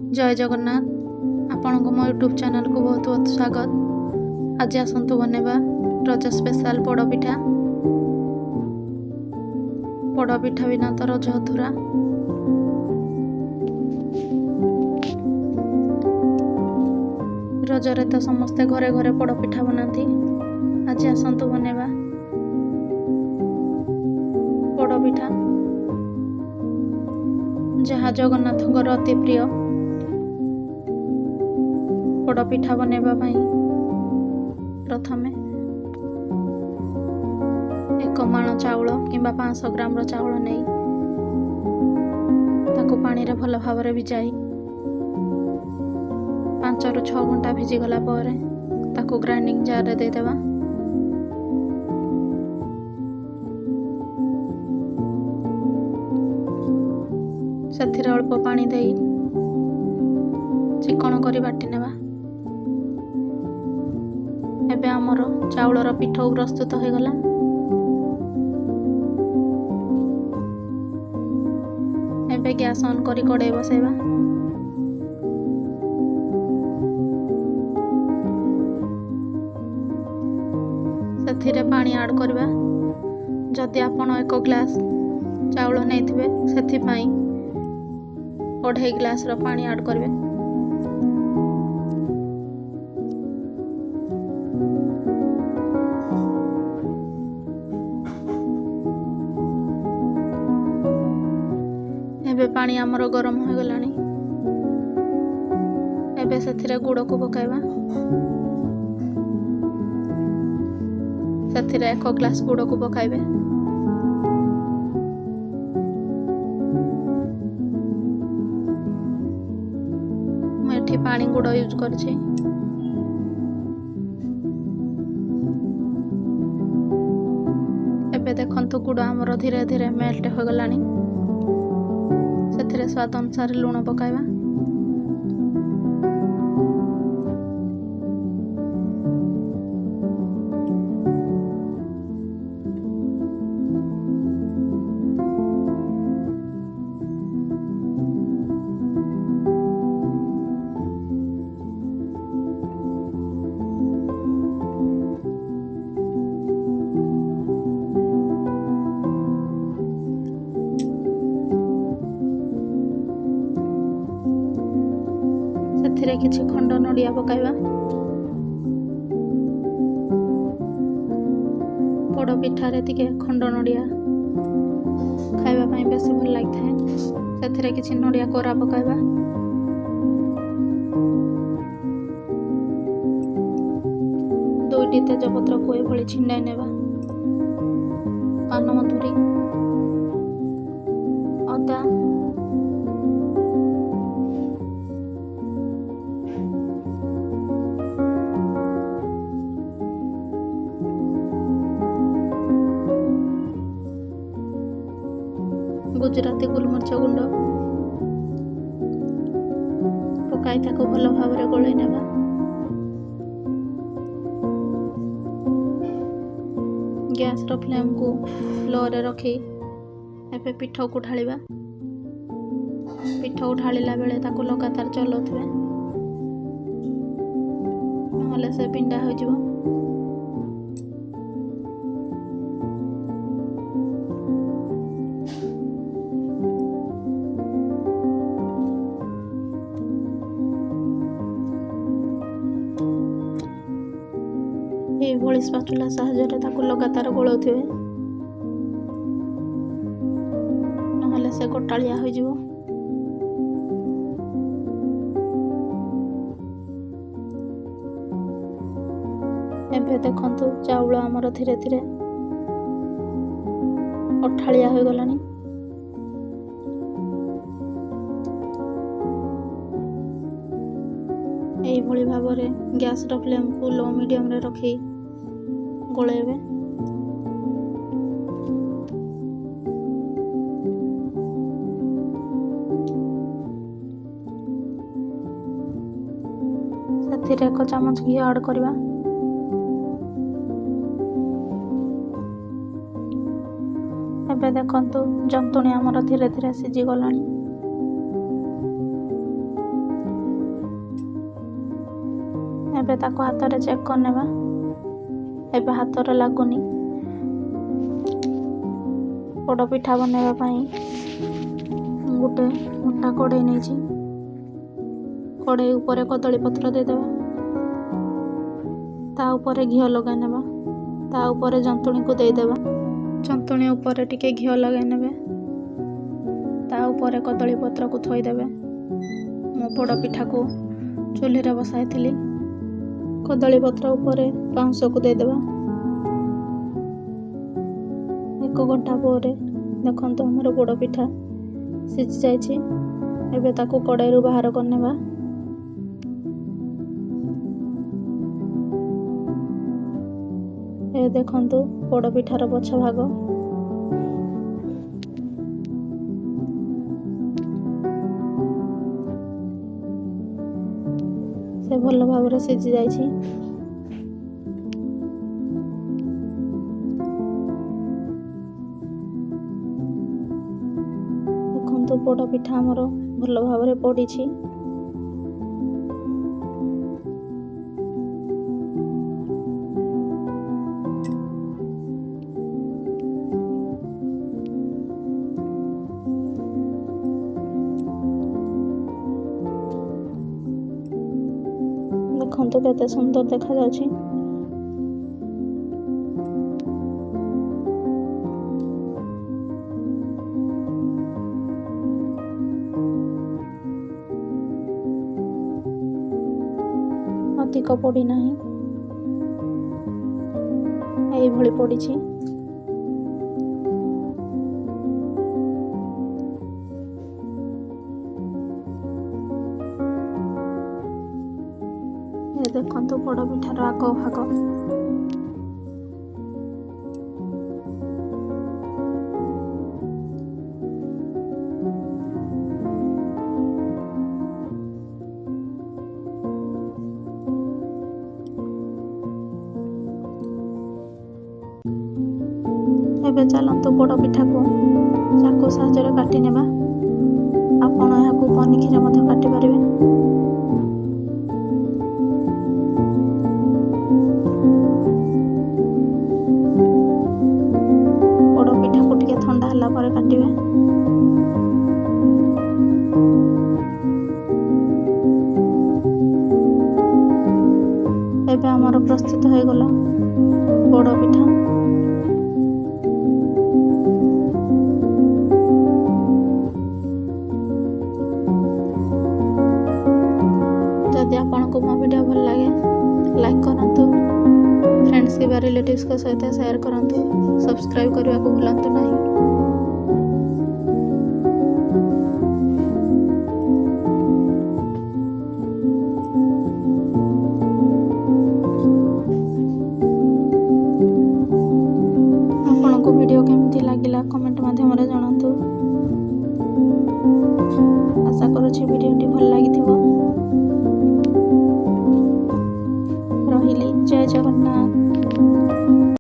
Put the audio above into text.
जय जगन्नाथ। आपण को मो यूट्यूब चैनल को बहुत बहुत स्वागत। आज आसतु बनेबा रज स्पेशल पोड़पिठा। पोड़पिठा बिना तो रज अधूरा। रजरे तो समस्ते घरे घरे पोड़पिठा बनाती। आज आसतु बनेबा पोड़पिठा, जहाँ जगन्नाथଙ୍କର अति प्रिय। पोड़पिठा बनेबा पाई प्रथमे 1 माण चाउल किंबा 500 ग्राम चाउल नहीं ताको पानी रे भल भाव भिजाई 5 ରୁ 6 घंटा भिजी गला पर ताको ग्राइंडिंग जार रे दे देबा। ସେଥିରେ ଅଳ୍ପ ପାଣି ଦେଇ ଚିକଣ କରି ବାଟି ନେବା। ଏବେ ଆମର ଚାଉଳର ପିଠଉ ପ୍ରସ୍ତୁତ ହୋଇଗଲା। ଏବେ ଗ୍ୟାସ୍ ଅନ୍ କରି କଡ଼େଇ ବସାଇବା। ସେଥିରେ ପାଣି ଆଡ୍ କରିବା। ଯଦି ଆପଣ 1 ଗ୍ଲାସ୍ ଚାଉଳ ନେଇଥିବେ ସେଥିପାଇଁ 1.5 ଗ୍ଲାସ୍ ପାଣି ଆଡ୍ କରିବେ। ଏବେ ପାଣି ଆମର ଗରମ ହୋଇଗଲାଣି। ଏବେ ସେଥିରେ ଗୁଡ଼କୁ ପକାଇବା। ସେଥିରେ 1 ଗ୍ଲାସ୍ ଗୁଡ଼କୁ ପକାଇବେ। ମୁଁ ଏଠି ପାଣି ଗୁଡ଼ ୟୁଜ୍ କରିଛି। ଏବେ ଦେଖନ୍ତୁ ଗୁଡ଼ ଆମର ଧୀରେ ଧୀରେ ମେଲ୍ଟ ହୋଇଗଲାଣି। ସେଥିରେ ସ୍ୱାଦ ଅନୁସାରେ ଲୁଣ ପକାଇବା। ସେଥିରେ କିଛି ଖଣ୍ଡ ନଡ଼ିଆ ପକାଇବା। ପୋଡ଼ ପିଠାରେ ଟିକେ ଖଣ୍ଡ ନଡ଼ିଆ ଖାଇବା ପାଇଁ ବେଶୀ ଭଲ ଲାଗିଥାଏ। ସେଥିରେ କିଛି ନଡ଼ିଆ କୋରା ପକାଇବା। ଦୁଇଟି ତେଜପତ୍ରକୁ ଏଭଳି ଛିଣ୍ଡାଇ ନେବା। ପାନମଧୁରୀ, ଅଦା, गुजराती गोलमरिच गुंड पकाई ताको भल भाव गोलई नेबा। गैस रो फ्लेम को लो रे रखी एबे पिठौ को ढालिबा। पिठौ ढालिला बेले ताको लगातार चलाउथिबे, नहले से पिंडा हो जिवो। स्पाचुला साहाय्य ताको लगातार गोलाउथिबे, नहले से गोटालिया हो जिवो। एबे देखंतु चाउल हमर धीरे धीरे अठालिया हो गलानी। एई भली भाबरे गैस रो फ्लेम को लो मीडियम रे रखी गोलेबे। ସେଥିରେ 1 ଚାମଚ ଘି ଆଡ୍ କରିବା। ଏବେ ଦେଖନ୍ତୁ ଜନ୍ତୁଣି ଆମର ଧୀରେ ଧୀରେ ସିଝି ଗଲାଣି। ଏବେ ତାକୁ ହାତରେ ଚେକ୍ କରିନେବା। ଏବେ ହାତରେ ଲାଗୁନି। ପୋଡ଼ ପିଠା ବନେଇବା ପାଇଁ ଗୋଟେ ମୋଟା କଡ଼େଇ ନେଇଛି। କଡ଼େଇ ଉପରେ କଦଳୀ ପତ୍ର ଦେଇଦେବା। ତା ଉପରେ ଘିଅ ଲଗାଇ ନେବା। ତା ଉପରେ ଜନ୍ତୁଣୀକୁ ଦେଇଦେବା। ଜନ୍ତୁଣୀ ଉପରେ ଟିକେ ଘିଅ ଲଗାଇ ନେବେ। ତା ଉପରେ କଦଳୀ ପତ୍ରକୁ ଥୋଇଦେବେ। ମୁଁ ପୋଡ଼ ପିଠାକୁ ଚୁଲିରେ ବସାଇଥିଲି। କଦଳୀ ପତ୍ର ଉପରେ ପାଉଁଶକୁ ଦେଇଦେବା। 1 ଘଣ୍ଟା ପରେ ଦେଖନ୍ତୁ ଆମର ପୋଡ଼ ପିଠା ସିଝି ଯାଇଛି। ଏବେ ତାକୁ କଡ଼େଇରୁ ବାହାର କରିନେବା। ଏ ଦେଖନ୍ତୁ ପୋଡ଼ ପିଠାର ପଛ ଭାଗ। ସେ ଭଲ ଭାବରେ ସିଝି ଯାଇଛି। ଦେଖନ୍ତୁ ପୋଡ଼ ପିଠା ଆମର ଭଲ ଭାବରେ ପୋଡ଼ିଛି। ଦେଖନ୍ତୁ କେତେ ସୁନ୍ଦର ଦେଖାଯାଉଛି। ଅଧିକ ପୋଡ଼ି ନାହିଁ, ଏଇଭଳି ପୋଡ଼ିଛି। ଦେଖନ୍ତୁ ପୋଡ଼ ପିଠାର ଆଗ ଭାଗ। ଏବେ ଚାଲନ୍ତୁ ପୋଡ଼ ପିଠାକୁ ଚାକୁ ସାହାଯ୍ୟରେ କାଟି ନେବା। ଆପଣ ଏହାକୁ ପନିକିରେ ମଧ୍ୟ କାଟିପାରିବେ। ପୋଡ଼ ପିଠାକୁ ଟିକେ ଥଣ୍ଡା ହେଲା ପରେ କାଟିବେ। ଏବେ ଆମର ପ୍ରସ୍ତୁତ ହୋଇଗଲା ପୋଡ଼ ପିଠା। ଯଦି ଆପଣଙ୍କୁ ମୋ ଭିଡ଼ିଓ ଭଲ ଲାଗେ ଲାଇକ୍ କରନ୍ତୁ, ଫ୍ରେଣ୍ଡସ୍ କିମ୍ବା ରିଲେଟିଭ୍ସଙ୍କ ସହିତ ସେୟାର କରନ୍ତୁ, ସବସ୍କ୍ରାଇବ୍ କରିବାକୁ ଭୁଲନ୍ତୁ ନାହିଁ। ଆପଣଙ୍କୁ ଭିଡ଼ିଓ କେମିତି ଲାଗିଲା କମେଣ୍ଟ ମାଧ୍ୟମରେ ଜଣାନ୍ତୁ। ଆଶା କରୁଛି ଭିଡ଼ିଓଟି ଭଲ ଲାଗିଥିବ।